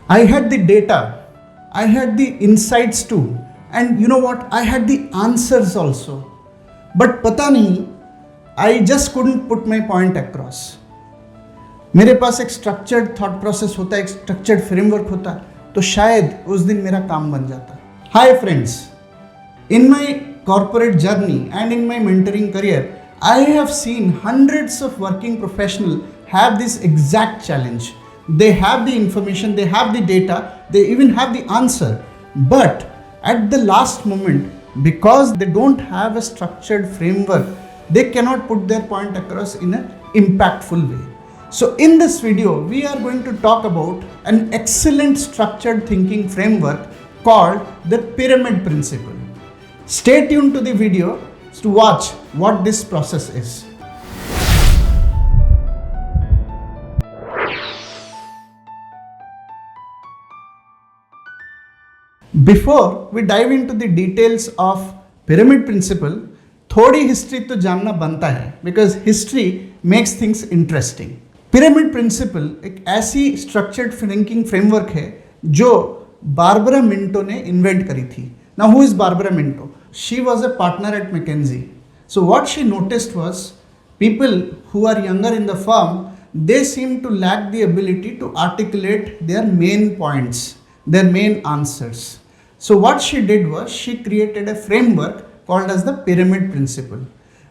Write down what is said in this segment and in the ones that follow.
I had the data, I had the insights too, and you know what? I had the answers also. But पता नहीं, I just couldn't put my point across. मेरे पास एक structured thought process होता है, एक structured framework होता, तो शायद उस दिन मेरा काम बन जाता. Hi friends, in my corporate journey and in my mentoring career, I have seen hundreds of working professionals have this exact challenge. They have the information, they have the data, they even have the answer. But at the last moment, because they don't have a structured framework, they cannot put their point across in an impactful way. So in this video, we are going to talk about an excellent structured thinking framework called the pyramid principle. Stay tuned to the video to watch what this process is. Before we dive into the details of pyramid principle, थोड़ी history तो जानना बनता है, because history makes things interesting. Pyramid principle एक ऐसी structured thinking framework है जो Barbara Minto ने इन्वेंट करी थी. Now who is Barbara Minto? She was a partner at McKinsey. So what she noticed was people who are younger in the firm, they seem to lack the ability to articulate their main points, their main answers. So what she did was she created a framework called as the pyramid principle.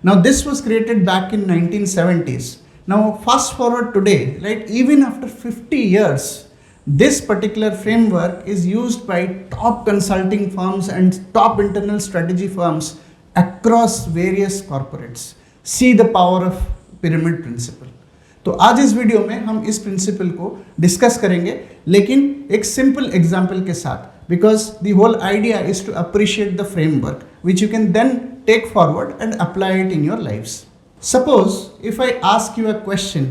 Now this was created back in 1970s. Now fast forward today, right, even after 50 years, this particular framework is used by top consulting firms and top internal strategy firms across various corporates. See the power of pyramid principle. तो आज इस video में हम इस principal को discuss करेंगे, लेकिन एक सिंपल एग्जाम्पल के साथ, because the whole idea is to appreciate the framework which you can then take forward and apply it in your lives. Suppose if I ask you a question,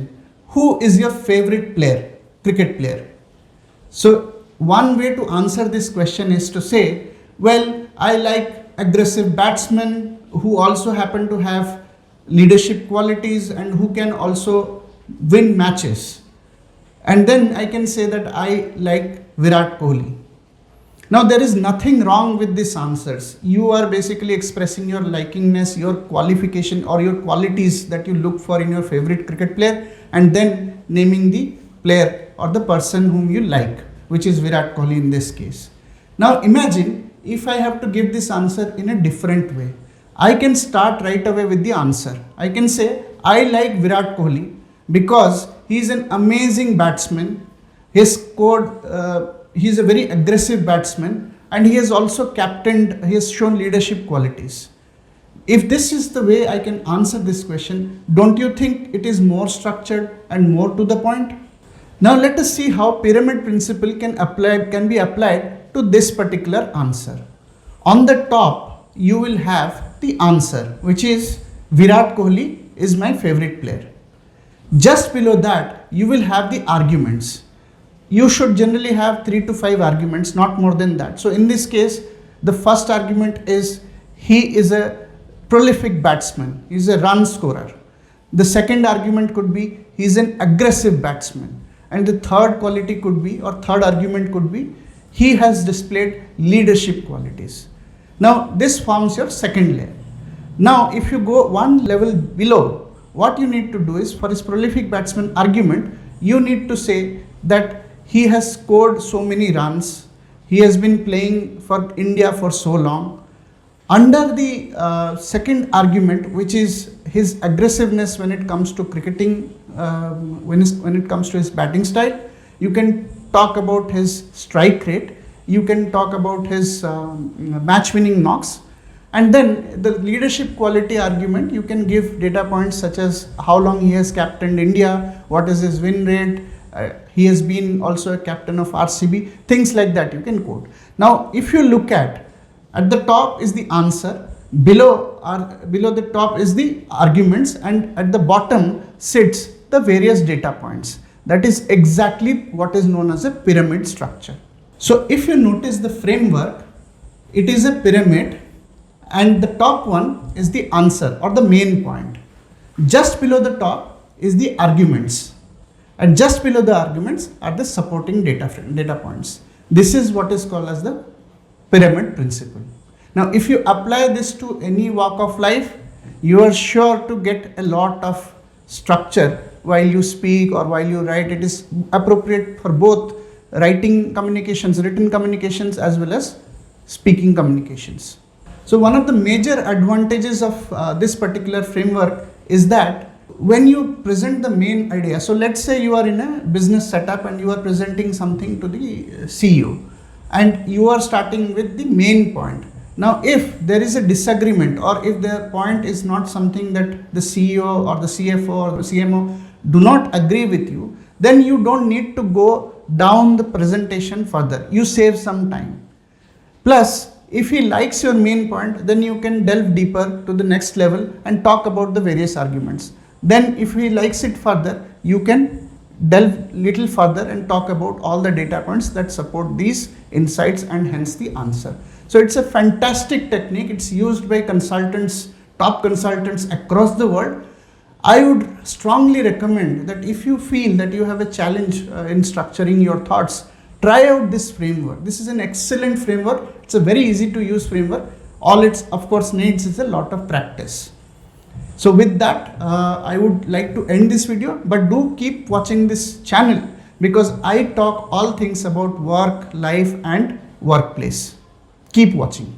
who is your favorite player, cricket player? So one way to answer this question is to say, well, I like aggressive batsmen who also happen to have leadership qualities and who can also win matches. And then I can say that I like Virat Kohli. Now there is nothing wrong with these answers. You are basically expressing your likingness, your qualification or your qualities that you look for in your favorite cricket player, and then naming the player or the person whom you like, which is Virat Kohli in this case. Now imagine if I have to give this answer in a different way. I can start right away with the answer. I can say I like Virat Kohli because he is an amazing batsman. He is a very aggressive batsman, and he has also captained, he has shown leadership qualities. If this is the way I can answer this question, don't you think it is more structured and more to the point? Now let us see how pyramid principle can be applied to this particular answer. On the top, you will have the answer, which is Virat Kohli is my favorite player. Just below that, you will have the arguments. You should generally have 3 to 5 arguments, not more than that. So in this case, the first argument is he is a prolific batsman, he is a run scorer. The second argument could be he is an aggressive batsman, and the third quality could be, or third argument could be, he has displayed leadership qualities. Now this forms your second layer. Now if you go one level below, what you need to do is, for his prolific batsman argument, you need to say that he has scored so many runs, he has been playing for India for so long. Under the second argument, which is his aggressiveness when it comes to cricketing, when it comes to his batting style, you can talk about his strike rate, you can talk about his match winning knocks. And then the leadership quality argument, you can give data points such as how long he has captained India, what is his win rate, he has been also a captain of RCB, things like that you can quote. Now if you look at the top is the answer, below the top is the arguments, and at the bottom sits the various data points. That is exactly what is known as a pyramid structure. So if you notice the framework, it is a pyramid, and the top one is the answer or the main point. Just below the top is the arguments. and just below the arguments are the supporting data points. This is what is called as the pyramid principle. Now, if you apply this to any walk of life, you are sure to get a lot of structure while you speak or while you write. It is appropriate for both writing communications, written communications, as well as speaking communications. So one of the major advantages of this particular framework is that when you present the main idea, so let's say you are in a business setup and you are presenting something to the CEO and you are starting with the main point. Now, if there is a disagreement or if the point is not something that the CEO or the CFO or the CMO do not agree with you, then you don't need to go down the presentation further. You save some time. Plus, if he likes your main point, then you can delve deeper to the next level and talk about the various arguments. Then if he likes it further, you can delve little further and talk about all the data points that support these insights and hence the answer. So it's a fantastic technique. It's used by consultants, top consultants across the world. I would strongly recommend that if you feel that you have a challenge in structuring your thoughts, try out this framework. This is an excellent framework. It's a very easy to use framework. All it of course needs is a lot of practice. So with that, I would like to end this video, but do keep watching this channel because I talk all things about work, life and workplace. Keep watching.